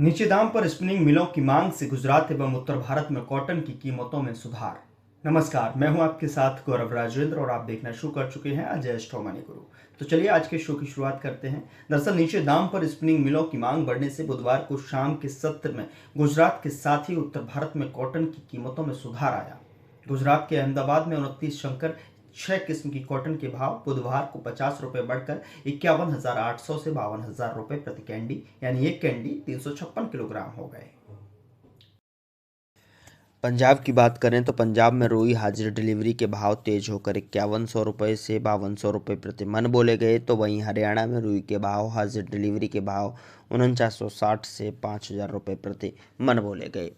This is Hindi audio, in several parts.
नीचे दाम पर स्पिनिंग मिलों की मांग से गुजरात एवं उत्तर भारत में कॉटन की कीमतों में सुधार। नमस्कार, मैं हूं आपके साथ गौरव राजेंद्र और आप देखना शुरू कर चुके हैं अजय स्टॉक मनी गुरु। तो चलिए आज के शो की शुरुआत करते हैं। दरअसल नीचे दाम पर स्पिनिंग मिलों की मांग बढ़ने से बुधवार को शाम के सत्र में गुजरात के साथ ही उत्तर भारत में कॉटन की कीमतों में सुधार आया। गुजरात के अहमदाबाद में 29 शंकर 6 किस्म की कॉटन के भाव बुधवार को 50 रुपए बढ़कर 51,800 से 52,000 रुपए प्रति कैंडी यानी एक कैंडी 356 किलोग्राम हो गए। पंजाब की बात करें तो पंजाब में रुई हाजिर डिलीवरी के भाव तेज होकर 5100 रुपये से 5200 रुपये प्रति मन बोले गए। तो वहीं हरियाणा में रुई के भाव हाजिर डिलीवरी के भाव 4960 से 5000 रुपये प्रति मन बोले गए।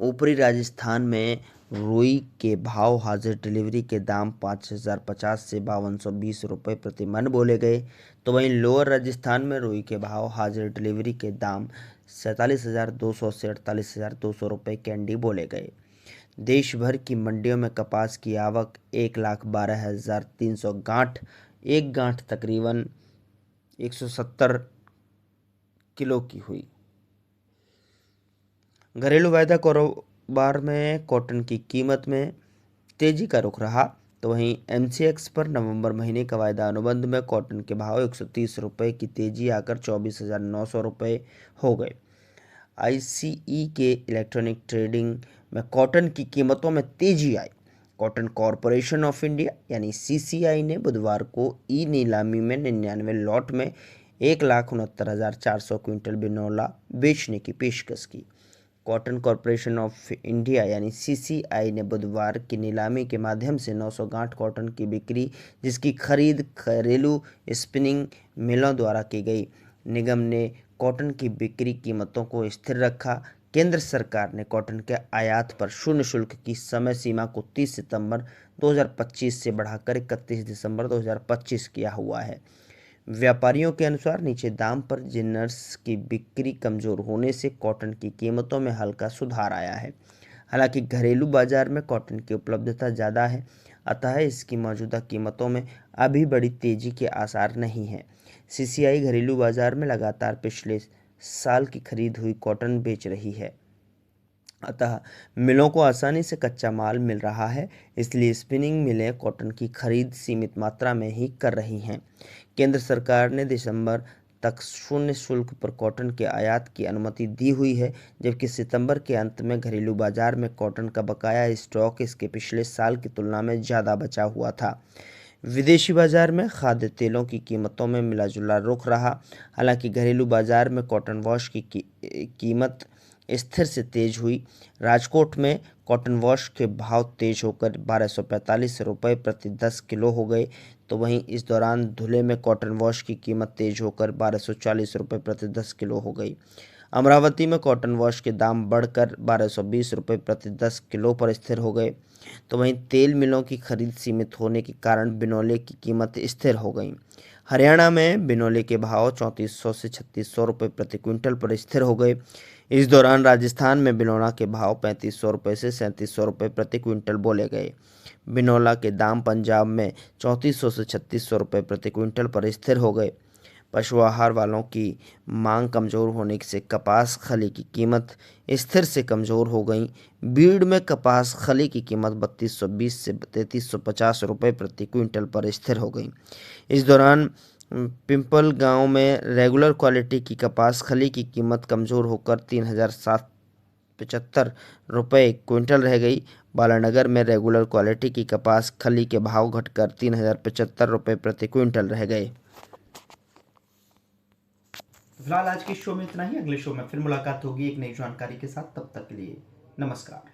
ऊपरी राजस्थान में रुई के भाव हाजिर डिलीवरी के दाम 5050 से 5220 रुपये प्रति मन बोले गए। तो वहीं लोअर राजस्थान में रुई के भाव हाजिर डिलीवरी के दाम 47,200 से 48,200 रुपये कैंडी बोले गए। देश भर की मंडियों में कपास की आवक 1,12,300 गांठ, एक गांठ तकरीबन 170 किलो की हुई। घरेलू वायदा कारोबार में कॉटन की कीमत में तेजी का रुख रहा। तो वहीं एमसीएक्स पर नवंबर महीने का वायदा अनुबंध में कॉटन के भाव 130 रुपये की तेजी आकर 24,900 रुपये हो गए। आईसीई के इलेक्ट्रॉनिक ट्रेडिंग में कॉटन की कीमतों में तेजी आई। कॉटन कॉरपोरेशन ऑफ इंडिया यानी सीसीआई ने बुधवार को ई नीलामी में 99 लॉट में 1,69,400 क्विंटल बिनौला बेचने की पेशकश की। कॉटन कॉरपोरेशन ऑफ इंडिया यानी सीसीआई ने बुधवार की नीलामी के माध्यम से 900 गांठ कॉटन की बिक्री, जिसकी खरीद घरेलू स्पिनिंग मिलों द्वारा की गई। निगम ने कॉटन की बिक्री कीमतों को स्थिर रखा। केंद्र सरकार ने कॉटन के आयात पर शून्य शुल्क की समय सीमा को 30 सितंबर 2025 से बढ़ाकर 31 दिसंबर 2025 किया हुआ है। व्यापारियों के अनुसार नीचे दाम पर जिनर्स की बिक्री कमजोर होने से कॉटन की कीमतों में हल्का सुधार आया है। हालांकि घरेलू बाजार में कॉटन की उपलब्धता ज़्यादा है, अतः इसकी मौजूदा कीमतों में अभी बड़ी तेजी के आसार नहीं हैं। सीसीआई घरेलू बाजार में लगातार पिछले साल की खरीद हुई कॉटन बेच रही है, अतः मिलों को आसानी से कच्चा माल मिल रहा है, इसलिए स्पिनिंग मिलें कॉटन की खरीद सीमित मात्रा में ही कर रही हैं। केंद्र सरकार ने दिसंबर तक शून्य शुल्क पर कॉटन के आयात की अनुमति दी हुई है, जबकि सितंबर के अंत में घरेलू बाजार में कॉटन का बकाया स्टॉक इसके पिछले साल की तुलना में ज़्यादा बचा हुआ था। विदेशी बाजार में खाद्य तेलों की कीमतों में मिला-जुला रुख रहा। हालांकि घरेलू बाजार में कॉटन वॉश की कीमत स्थिर से तेज हुई। राजकोट में कॉटन वॉश के भाव तेज होकर 1245 रुपये प्रति 10 किलो हो गए। तो वहीं इस दौरान धुले में कॉटन वॉश की कीमत तेज होकर 1240 रुपये प्रति 10 किलो हो गई। अमरावती में कॉटन वॉश के दाम बढ़कर 1220 रुपये प्रति 10 किलो पर स्थिर हो गए। तो वहीं तेल मिलों की खरीद सीमित होने के कारण बिनौले की कीमत स्थिर हो गई। हरियाणा में बिनौले के भाव 3400 से 3600 रुपये प्रति क्विंटल पर स्थिर हो गए। इस दौरान राजस्थान में बिनौला के भाव 3500 रुपये से 3700 रुपये प्रति क्विंटल बोले गए। बिनौला के दाम पंजाब में 3400 से 3600 रुपये प्रति क्विंटल पर स्थिर हो गए। पशु आहार वालों की मांग कमज़ोर होने से कपास खली की कीमत स्थिर से कमज़ोर हो गई। बीड़ में कपास खली की कीमत 3220 से 3350 रुपये प्रति क्विंटल पर स्थिर हो गई। इस दौरान पिंपल गांव में रेगुलर क्वालिटी की कपास खली की कीमत कमज़ोर होकर 3,775 रुपये क्विंटल रह गई। बालानगर में रेगुलर क्वालिटी की कपास खली के भाव घटकर 3,075 रुपये प्रति क्विंटल रह गए। फिलहाल आज के शो में इतना ही। अगले शो में फिर मुलाकात होगी एक नई जानकारी के साथ। तब तक के लिए नमस्कार।